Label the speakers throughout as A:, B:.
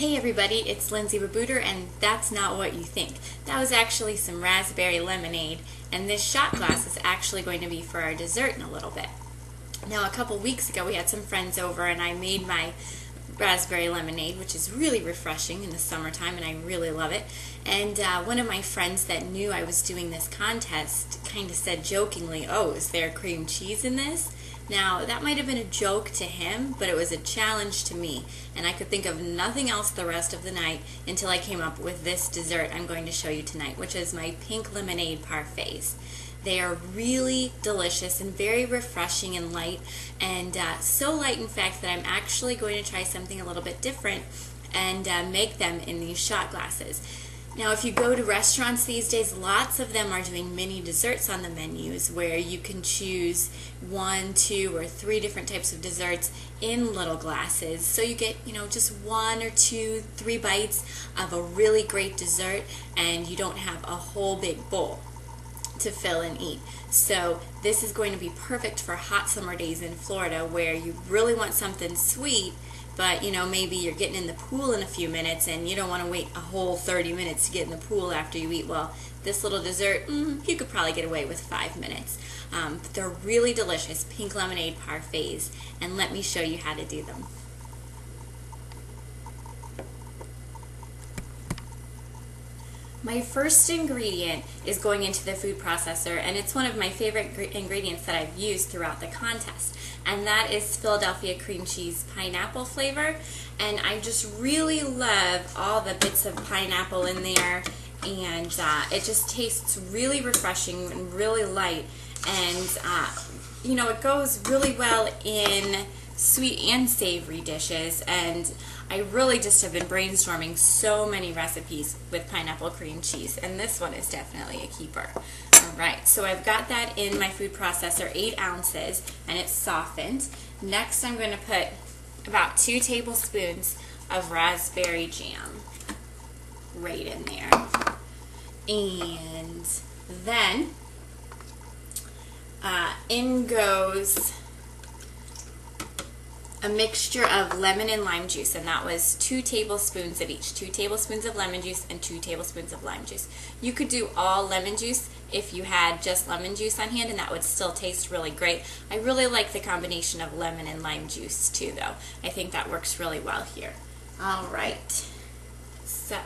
A: Hey everybody, it's Lindsay Babooter, and that's not what you think. That was actually some raspberry lemonade, and this shot glass is actually going to be for our dessert in a little bit. Now, a couple weeks ago we had some friends over and I made my raspberry lemonade, which is really refreshing in the summertime, and I really love it. And one of my friends that knew I was doing this contest kind of said jokingly, "Oh, is there cream cheese in this?" Now, that might have been a joke to him, but it was a challenge to me, and I could think of nothing else the rest of the night until I came up with this dessert I'm going to show you tonight, which is my pink lemonade parfaits. They are really delicious and very refreshing and light, and so light in fact that I'm actually going to try something a little bit different and make them in these shot glasses. Now, if you go to restaurants these days, lots of them are doing mini desserts on the menus where you can choose 1, 2, or 3 different types of desserts in little glasses. So you get, just 1 or 2, 3 bites of a really great dessert, and you don't have a whole big bowl to fill and eat. So this is going to be perfect for hot summer days in Florida where you really want something sweet, but maybe you're getting in the pool in a few minutes and you don't want to wait a whole 30 minutes to get in the pool after you eat. Well, this little dessert, you could probably get away with 5 minutes. But they're really delicious pink lemonade parfaits, and let me show you how to do them. My first ingredient is going into the food processor, and it's one of my favorite ingredients that I've used throughout the contest, and that is Philadelphia cream cheese pineapple flavor. And I just really love all the bits of pineapple in there, and it just tastes really refreshing and really light, and it goes really well in sweet and savory dishes, and I really just have been brainstorming so many recipes with pineapple cream cheese, and this one is definitely a keeper. Alright, so I've got that in my food processor, 8 ounces, and it's softened. Next I'm going to put about 2 tablespoons of raspberry jam right in there. And then in goes a mixture of lemon and lime juice, and that was 2 tablespoons of each. 2 tablespoons of lemon juice and 2 tablespoons of lime juice. You could do all lemon juice if you had just lemon juice on hand, and that would still taste really great. I really like the combination of lemon and lime juice too, though. I think that works really well here. Alright, so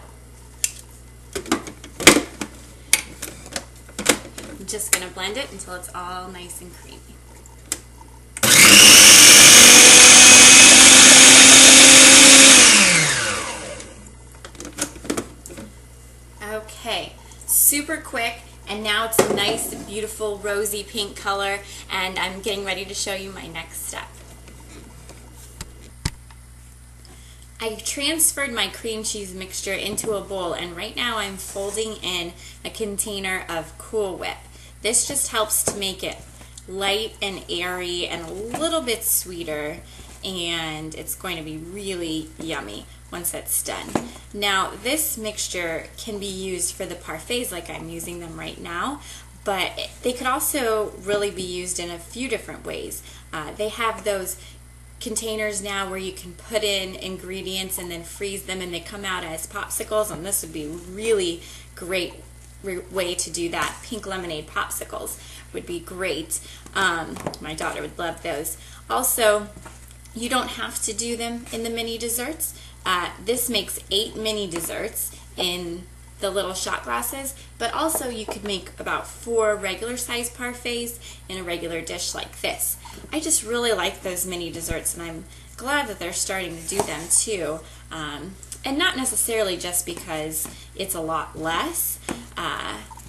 A: I'm just going to blend it until it's all nice and creamy. Okay, super quick, and now it's a nice, beautiful, rosy pink color, and I'm getting ready to show you my next step. I transferred my cream cheese mixture into a bowl, and right now I'm folding in a container of Cool Whip. This just helps to make it light and airy and a little bit sweeter, and it's going to be really yummy once that's done. Now, this mixture can be used for the parfaits like I'm using them right now, but they could also really be used in a few different ways. They have those containers now where you can put in ingredients and then freeze them, and they come out as popsicles, and this would be a really great way to do that. Pink lemonade popsicles would be great. My daughter would love those. Also, you don't have to do them in the mini desserts. This makes 8 mini desserts in the little shot glasses, but also you could make about 4 regular size parfaits in a regular dish like this. I just really like those mini desserts, and I'm glad that they're starting to do them too. And not necessarily just because it's a lot less,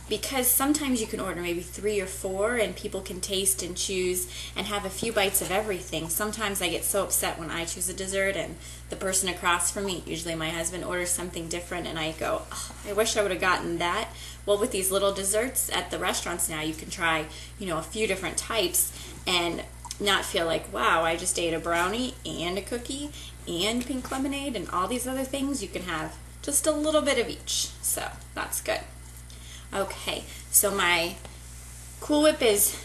A: because sometimes you can order maybe 3 or 4 and people can taste and choose and have a few bites of everything. Sometimes I get so upset when I choose a dessert and the person across from me, usually my husband, orders something different, and I go, "Oh, I wish I would have gotten that." Well, with these little desserts at the restaurants now, you can try a few different types and not feel like, wow, I just ate a brownie and a cookie and pink lemonade and all these other things. You can have just a little bit of each, so that's good. Okay, so my Cool Whip is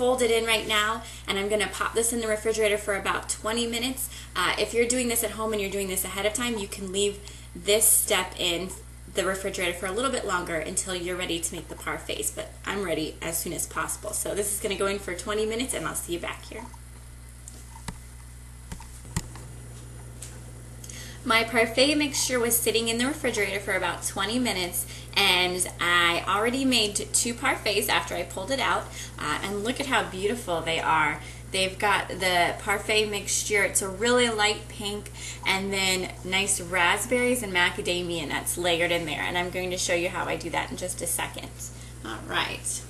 A: fold it in right now, and I'm going to pop this in the refrigerator for about 20 minutes. If you're doing this at home and you're doing this ahead of time, you can leave this step in the refrigerator for a little bit longer until you're ready to make the parfaits, but I'm ready as soon as possible. So this is going to go in for 20 minutes, and I'll see you back here. My parfait mixture was sitting in the refrigerator for about 20 minutes, and I already made 2 parfaits after I pulled it out, and look at how beautiful they are. They've got the parfait mixture, it's a really light pink, and then nice raspberries and macadamia nuts layered in there, and I'm going to show you how I do that in just a second. Alright.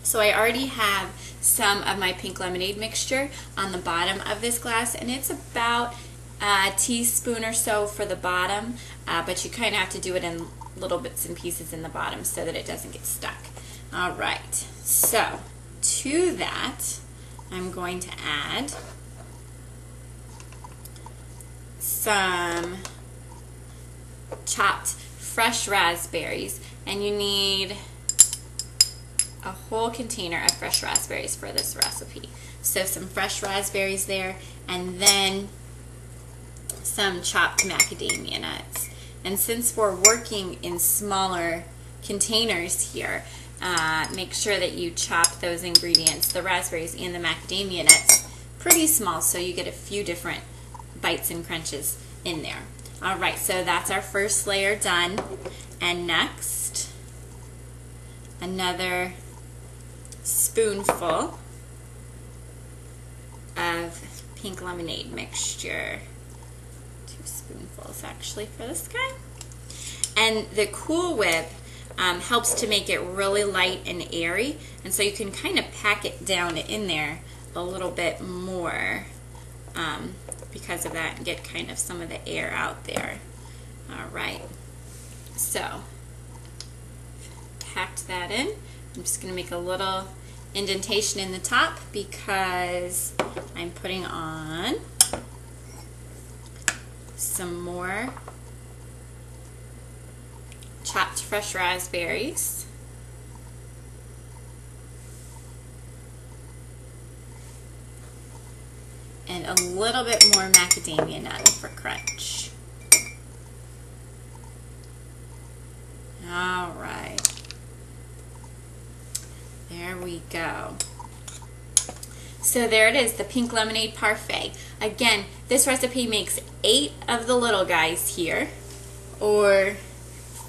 A: So I already have some of my pink lemonade mixture on the bottom of this glass, and it's about a teaspoon or so for the bottom, but you kind of have to do it in little bits and pieces in the bottom so that it doesn't get stuck. Alright, so to that I'm going to add some chopped fresh raspberries, and you need a whole container of fresh raspberries for this recipe. So some fresh raspberries there, and then some chopped macadamia nuts. And since we're working in smaller containers here, make sure that you chop those ingredients, the raspberries and the macadamia nuts, pretty small so you get a few different bites and crunches in there. Alright, so that's our first layer done. And next, another spoonful of pink lemonade mixture. 2 spoonfuls actually for this guy. And the Cool Whip helps to make it really light and airy, and so you can kind of pack it down in there a little bit more because of that, and get kind of some of the air out there. Alright, so packed that in. I'm just going to make a little indentation in the top because I'm putting on some more chopped fresh raspberries. And a little bit more macadamia nut for crunch. Alright. There we go. So there it is, the pink lemonade parfait. Again, this recipe makes 8 of the little guys here, or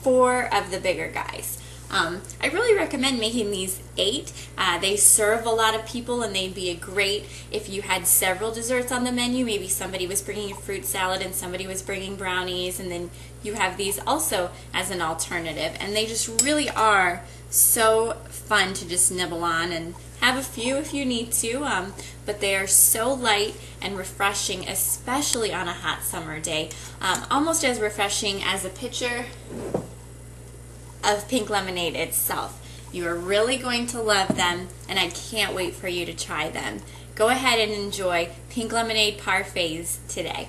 A: 4 of the bigger guys. I really recommend making these 8. They serve a lot of people, and they'd be great if you had several desserts on the menu. Maybe somebody was bringing a fruit salad and somebody was bringing brownies, and then you have these also as an alternative. And they just really are so fun to just nibble on, and have a few if you need to, but they are so light and refreshing, especially on a hot summer day. Almost as refreshing as a pitcher of pink lemonade itself. You are really going to love them, and I can't wait for you to try them. Go ahead and enjoy pink lemonade parfaits today.